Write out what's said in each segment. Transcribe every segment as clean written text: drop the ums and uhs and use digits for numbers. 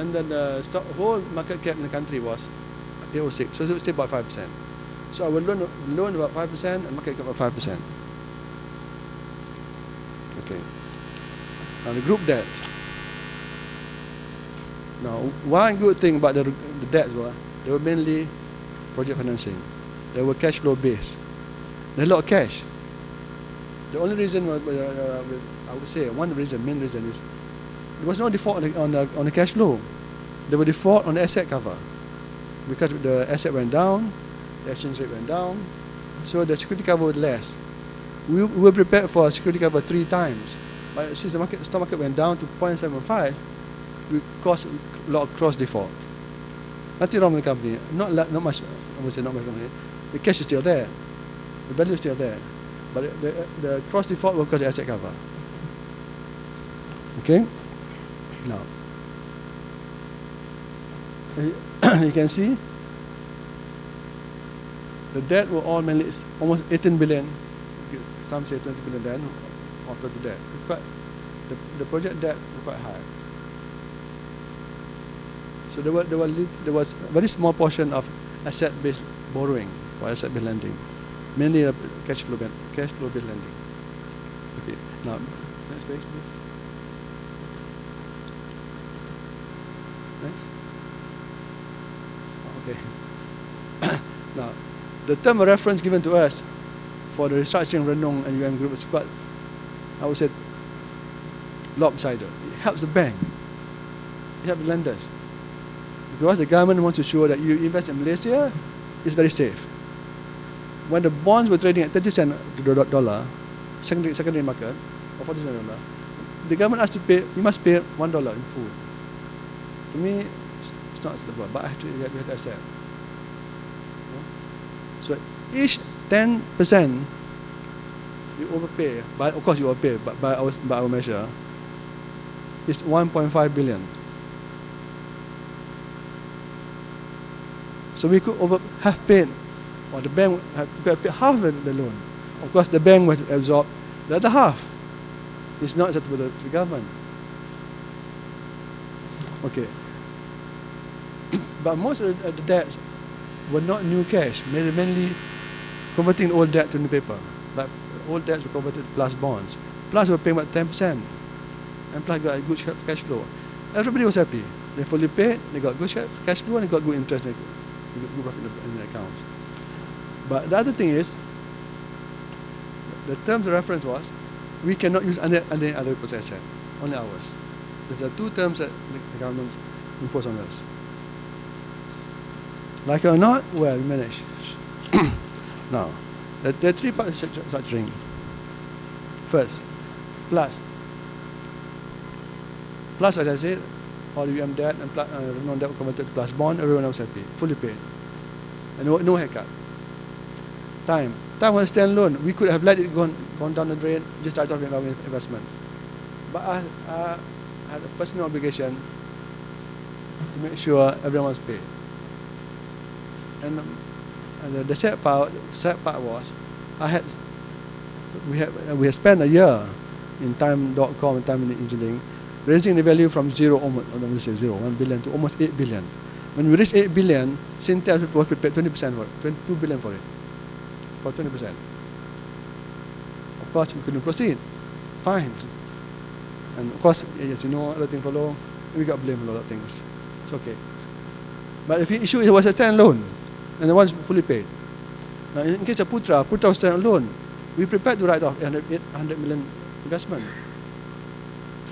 And then the whole market cap in the country was 806, so it was still about 5%. So I would loan about 5% and market cap about 5%. Okay. Now the group debt. Now one good thing about the debts were they were mainly project financing. They were cash flow based. There's a lot of cash. The only reason I would say main reason is there was no default on the cash flow. There were default on the asset cover because the asset went down, the exchange rate went down, so the security cover was less. We were prepared for a security cover 3 times, but since the stock market went down to 0.75, we caused a lot of cross default. Nothing wrong with the company. Not much. I would say not much company. The cash is still there, the value is still there, but the cross default will cause the asset cover. Okay. Now you can see the debt were all mainly almost 18 billion. Some say 20 billion then after the debt. The project debt was quite high. So there was a very small portion of asset-based borrowing or asset-based lending, mainly cash flow based lending. Okay. Now next page, please. Next. Okay. Now, the term of reference given to us for the restructuring Renong and UM Group is quite, I would say, lopsided. It helps the bank. It helps the lenders. Because the government wants to show that you invest in Malaysia, it's very safe. When the bonds were trading at 30 cents to the dollar, secondary market, or 40 cents dollar, the government has to pay, you must pay $1 in full. To me, it's not acceptable, but actually we have to accept. So each 10% you overpay, but of course you overpay, but by our measure, it's 1.5 billion. So we could have paid, or the bank could have paid half the loan. Of course, the bank was absorbed the other half. It's not acceptable to the government. Okay. But most of the debts were not new cash, mainly converting old debt to new paper. Like old debts were converted plus bonds. Plus we were paying about 10%. And plus got a good cash flow. Everybody was happy. They fully paid, they got good cash flow, and they got good interest, they got good profit in the accounts. But the other thing is, the terms of reference was, we cannot use any other people's asset, only ours. These are 2 terms that the government imposed on us. Like it or not, well, we manage. Now, there are 3 parts of structuring. First, plus. Plus, as I said, all the UM debt and Renong debt were converted to plus bond, everyone was happy, fully paid. And no haircut. Time was standalone. We could have let it gone down the drain, just start off investment. But I had a personal obligation to make sure everyone was paid. And the sad part was, we had spent a year in time.com and time engineering, raising the value from 1 billion to almost 8 billion. When we reached 8 billion, Syntel was prepared 20% for it, 22 billion for it, for 20%. Of course, we couldn't proceed. Fine. And of course, as you know, other things follow, we got blamed for a lot of things. It's okay. But if the issue was a standalone, and the one's fully paid. Now, in case of Putra was standalone. We prepared to write off 800 million investment.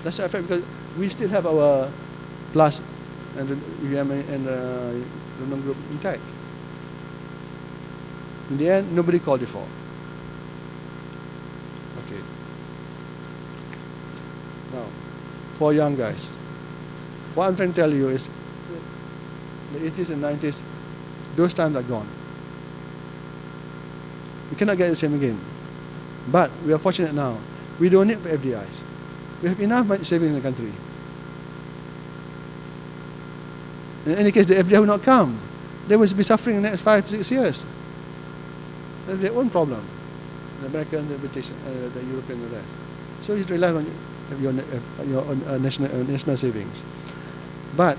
That's the fact because we still have our plus and the UM and the Renong Group intact. In the end, nobody called default. Okay. Now, for young guys, what I'm trying to tell you is the 80s and 90s, those times are gone. We cannot get the same again. But we are fortunate now. We don't need FDIs. We have enough money savings in the country. In any case, the FDI will not come. They will be suffering in the next 5-6 years. That's their own problem. The Americans, the British, the Europeans, and the rest. So you rely on your national savings. But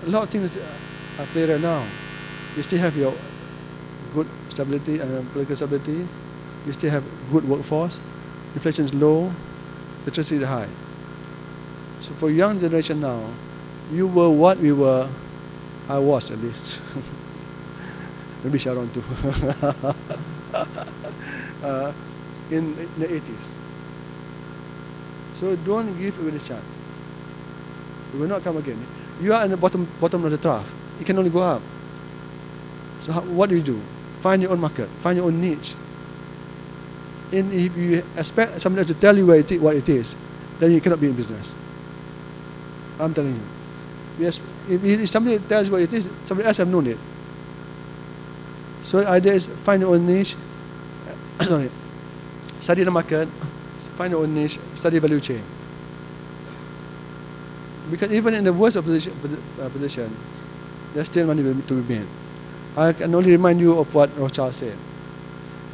a lot of things are clearer now. You still have your good stability and political stability. You still have good workforce. Inflation is low. Literacy is high. So for young generation now, you were what we were. I was at least. Maybe Sharon too. In the 80s. So don't give away the chance. It will not come again. You are in the bottom of the trough. You can only go up. So what do? Find your own market. Find your own niche. And if you expect somebody else to tell you what it is, then you cannot be in business. I'm telling you. Yes, if somebody tells you what it is, somebody else have known it. So the idea is find your own niche. Study the market. Find your own niche. Study value chain. Because even in the worst of position, there's still money to be made. I can only remind you of what Rothschild said.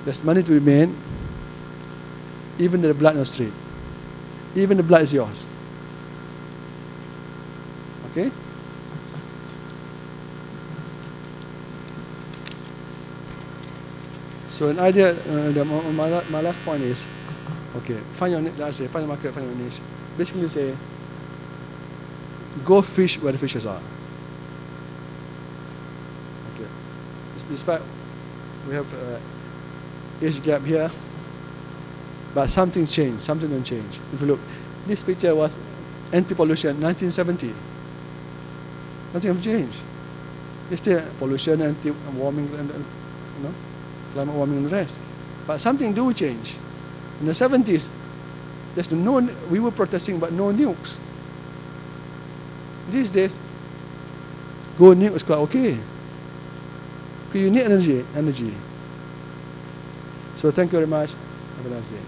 There's money to be made, even the blood in the street. Even the blood is yours. Okay? So an idea, my last point is, okay, find your market, find your niche. Basically say, go fish where the fishes are. Okay. Despite we have age gap here, but something changed, something don't change. If you look, this picture was anti-pollution, 1970. Nothing has changed. It's still pollution, anti-warming, climate warming and the rest. But something do change. In the 70s, we were protesting but no nukes. These days, go nuke is quite okay. Because you need energy. So thank you very much. Have a nice day.